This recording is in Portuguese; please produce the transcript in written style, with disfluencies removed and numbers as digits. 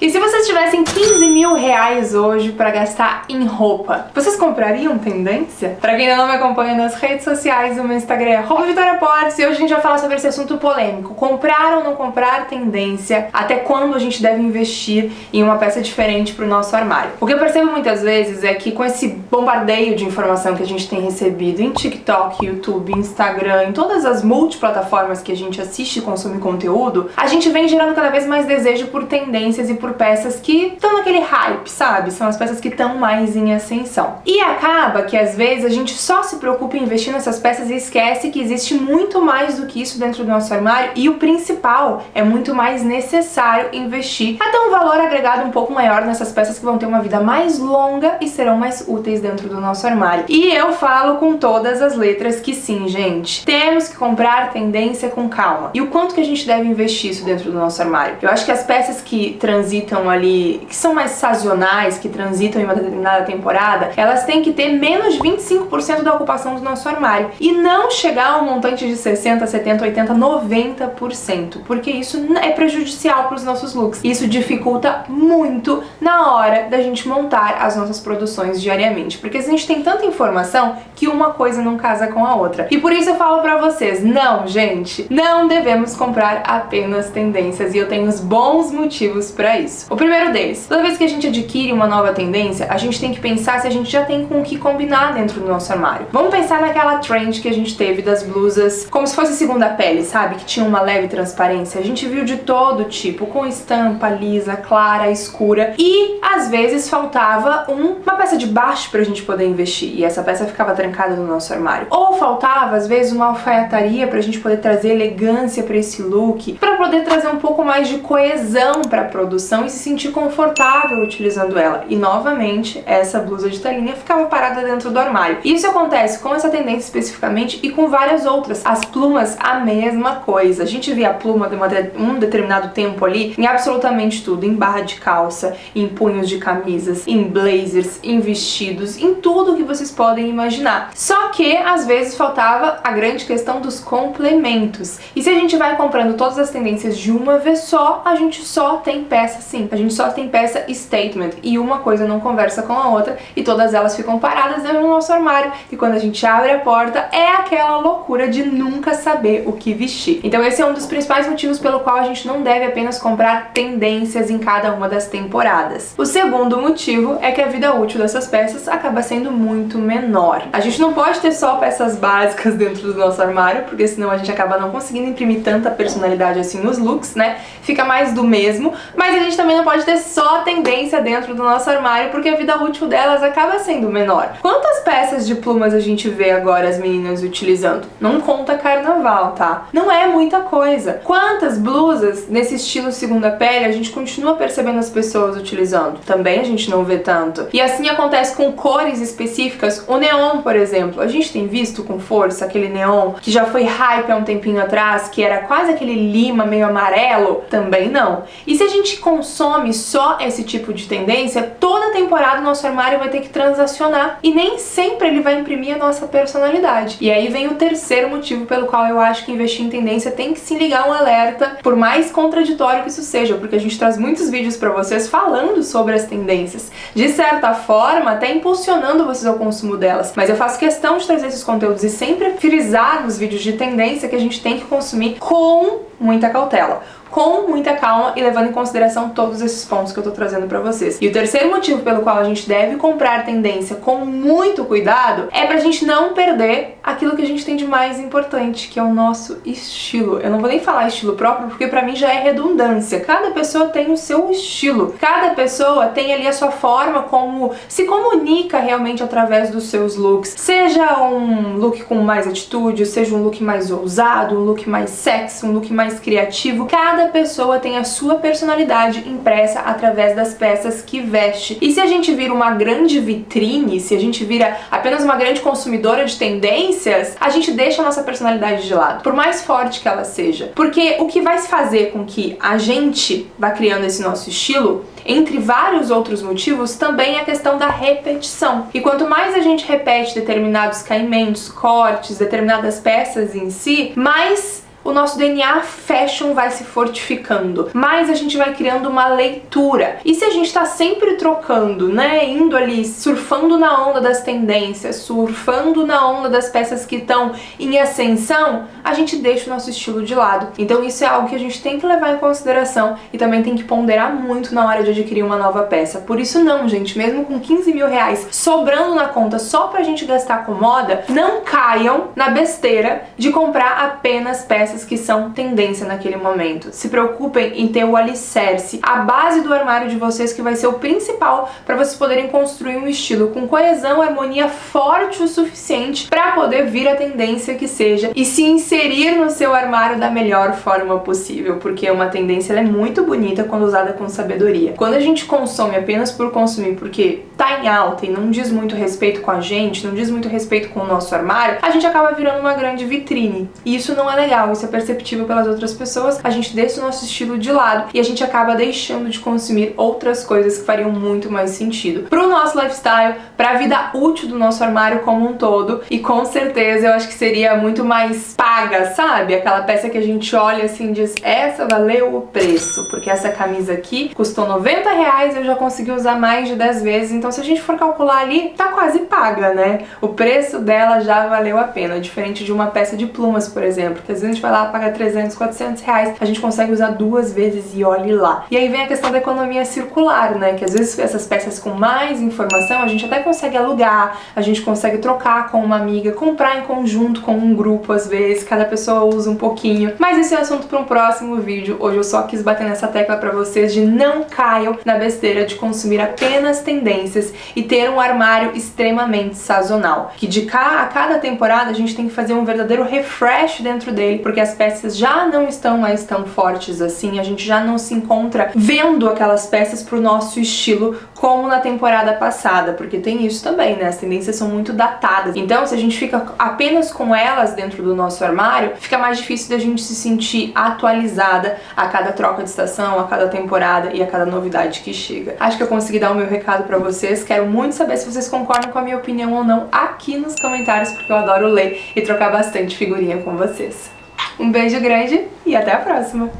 E se vocês tivessem 15 mil reais hoje para gastar em roupa, vocês comprariam tendência? Pra quem ainda não me acompanha nas redes sociais, o meu Instagram é @VitoriaPortes e hoje a gente vai falar sobre esse assunto polêmico. Comprar ou não comprar tendência? Até quando a gente deve investir em uma peça diferente pro nosso armário? O que eu percebo muitas vezes é que com esse bombardeio de informação que a gente tem recebido em TikTok, YouTube, Instagram, em todas as multiplataformas que a gente assiste e consome conteúdo, a gente vem gerando cada vez mais desejo por tendências e por peças que estão naquele hype, sabe? São as peças que estão mais em ascensão. E acaba que às vezes a gente só se preocupa em investir nessas peças e esquece que existe muito mais do que isso dentro do nosso armário e o principal é muito mais necessário investir até um valor agregado um pouco maior nessas peças que vão ter uma vida mais longa e serão mais úteis dentro do nosso armário. E eu falo com todas as letras que sim, gente, temos que comprar tendência com calma. E o quanto que a gente deve investir isso dentro do nosso armário? Eu acho que as peças que transitam ali, que são mais sazonais, que transitam em uma determinada temporada, elas têm que ter menos de 25% da ocupação do nosso armário e não chegar a um montante de 60, 70, 80, 90%, porque isso é prejudicial para os nossos looks. Isso dificulta muito na hora da gente montar as nossas produções diariamente, porque a gente tem tanta informação que uma coisa não casa com a outra. E por isso eu falo pra vocês, não, gente, não devemos comprar apenas tendências e eu tenho os bons motivos pra isso. O primeiro deles, toda vez que a gente adquire uma nova tendência, a gente tem que pensar se a gente já tem com o que combinar dentro do nosso armário. Vamos pensar naquela trend que a gente teve das blusas como se fosse segunda pele, sabe? Que tinha uma leve transparência. A gente viu de todo tipo, com estampa lisa, clara, escura e às vezes faltava uma peça de baixo pra gente poder investir e essa peça ficava trancada no nosso armário. Ou faltava às vezes uma alfaiataria pra gente poder trazer elegância pra esse look, pra poder trazer um pouco mais de coesão pra produção e se sentir confortável utilizando ela. E novamente, essa blusa de telinha ficava parada dentro do armário. Isso acontece com essa tendência especificamente e com várias outras. As plumas, a mesma coisa. A gente via a pluma de um determinado tempo ali em absolutamente tudo. Em barra de calça, em punhos de camisas, em blazers, em vestidos, em tudo que vocês podem imaginar. Só que, às vezes, faltava a grande questão dos complementos. E se a gente vai comprando todas as tendências de uma vez só, a gente só tem peça sim. A gente só tem peça statement e uma coisa não conversa com a outra e todas elas ficam paradas dentro do nosso armário e quando a gente abre a porta é aquela loucura de nunca saber o que vestir. Então esse é um dos principais motivos pelo qual a gente não deve apenas comprar tendências em cada uma das temporadas. O segundo motivo é que a vida útil dessas peças acaba sendo muito menor. A gente não pode ter só peças básicas dentro do nosso armário, porque senão a gente acaba não conseguindo imprimir tanta personalidade assim nos looks, né? Fica mais do mesmo, mas a gente também não pode ter só tendência dentro do nosso armário, porque a vida útil delas acaba sendo menor. Quantas peças de plumas a gente vê agora as meninas utilizando? Não conta carnaval, tá? Não é muita coisa. Quantas blusas nesse estilo segunda pele a gente continua percebendo as pessoas utilizando? Também a gente não vê tanto. E assim acontece com cores específicas. O neon, por exemplo, a gente tem visto com força aquele neon que já foi hype há um tempinho atrás, que era quase aquele lima meio amarelo? Também não. E se a gente consome só esse tipo de tendência, toda temporada o nosso armário vai ter que transacionar e nem sempre ele vai imprimir a nossa personalidade. E aí vem o terceiro motivo pelo qual eu acho que investir em tendência tem que se ligar um alerta, por mais contraditório que isso seja, porque a gente traz muitos vídeos pra vocês falando sobre as tendências, de certa forma até impulsionando vocês ao consumo delas, mas eu faço questão de trazer esses conteúdos e sempre frisar nos vídeos de tendência que a gente tem que consumir com muita cautela, com muita calma e levando em consideração todos esses pontos que eu tô trazendo pra vocês. E o terceiro motivo pelo qual a gente deve comprar tendência com muito cuidado é pra gente não perder aquilo que a gente tem de mais importante, que é o nosso estilo. Eu não vou nem falar estilo próprio, porque pra mim já é redundância. Cada pessoa tem o seu estilo. Cada pessoa tem ali a sua forma como se comunica realmente através dos seus looks. Seja um look com mais atitude, seja um look mais ousado, um look mais sexy, um look mais criativo. Cada pessoa tem a sua personalidade impressa através das peças que veste. E se a gente vira uma grande vitrine, se a gente vira apenas uma grande consumidora de tendências, a gente deixa a nossa personalidade de lado, por mais forte que ela seja. Porque o que vai fazer com que a gente vá criando esse nosso estilo, entre vários outros motivos, também é a questão da repetição. E quanto mais a gente repete determinados caimentos, cortes, determinadas peças em si, mais o nosso DNA fashion vai se fortificando, mais a gente vai criando uma leitura. E se a gente tá sempre trocando, né, indo ali, surfando na onda das tendências, surfando na onda das peças que estão em ascensão, a gente deixa o nosso estilo de lado. Então isso é algo que a gente tem que levar em consideração e também tem que ponderar muito na hora de adquirir uma nova peça. Por isso não, gente, mesmo com 15 mil reais sobrando na conta só pra gente gastar com moda, não caiam na besteira de comprar apenas peças que são tendência naquele momento. Se preocupem em ter o alicerce, a base do armário de vocês, que vai ser o principal para vocês poderem construir um estilo com coesão, harmonia forte o suficiente para poder vir a tendência que seja e se inserir no seu armário da melhor forma possível, porque uma tendência ela é muito bonita quando usada com sabedoria. Quando a gente consome apenas por consumir, porque tá em alta e não diz muito respeito com a gente, não diz muito respeito com o nosso armário, a gente acaba virando uma grande vitrine. E isso não é legal, isso é perceptível pelas outras pessoas, a gente deixa o nosso estilo de lado e a gente acaba deixando de consumir outras coisas que fariam muito mais sentido pro nosso lifestyle, pra vida útil do nosso armário como um todo. E com certeza eu acho que seria muito mais paga, sabe? Aquela peça que a gente olha assim e diz, essa valeu o preço, porque essa camisa aqui custou 90 reais, eu já consegui usar mais de 10 vezes, então se a gente for calcular ali, tá quase paga, né? O preço dela já valeu a pena, diferente de uma peça de plumas, por exemplo, que às vezes a gente vai lá pagar 300, 400 reais, a gente consegue usar 2 vezes e olhe lá. E aí vem a questão da economia circular, né? Que às vezes essas peças com mais informação a gente até consegue alugar, a gente consegue trocar com uma amiga, comprar em conjunto com um grupo, às vezes, cada pessoa usa um pouquinho. Mas esse é assunto para um próximo vídeo. Hoje eu só quis bater nessa tecla para vocês de não caiam na besteira de consumir apenas tendências e ter um armário extremamente sazonal. Que a cada temporada a gente tem que fazer um verdadeiro refresh dentro dele, porque as peças já não estão mais tão fortes assim, a gente já não se encontra vendo aquelas peças pro nosso estilo como na temporada passada, porque tem isso também, né? As tendências são muito datadas. Então, se a gente fica apenas com elas dentro do nosso armário, fica mais difícil da gente se sentir atualizada a cada troca de estação, a cada temporada e a cada novidade que chega. Acho que eu consegui dar o meu recado pra vocês. Quero muito saber se vocês concordam com a minha opinião ou não aqui nos comentários, porque eu adoro ler e trocar bastante figurinha com vocês. Um beijo grande e até a próxima!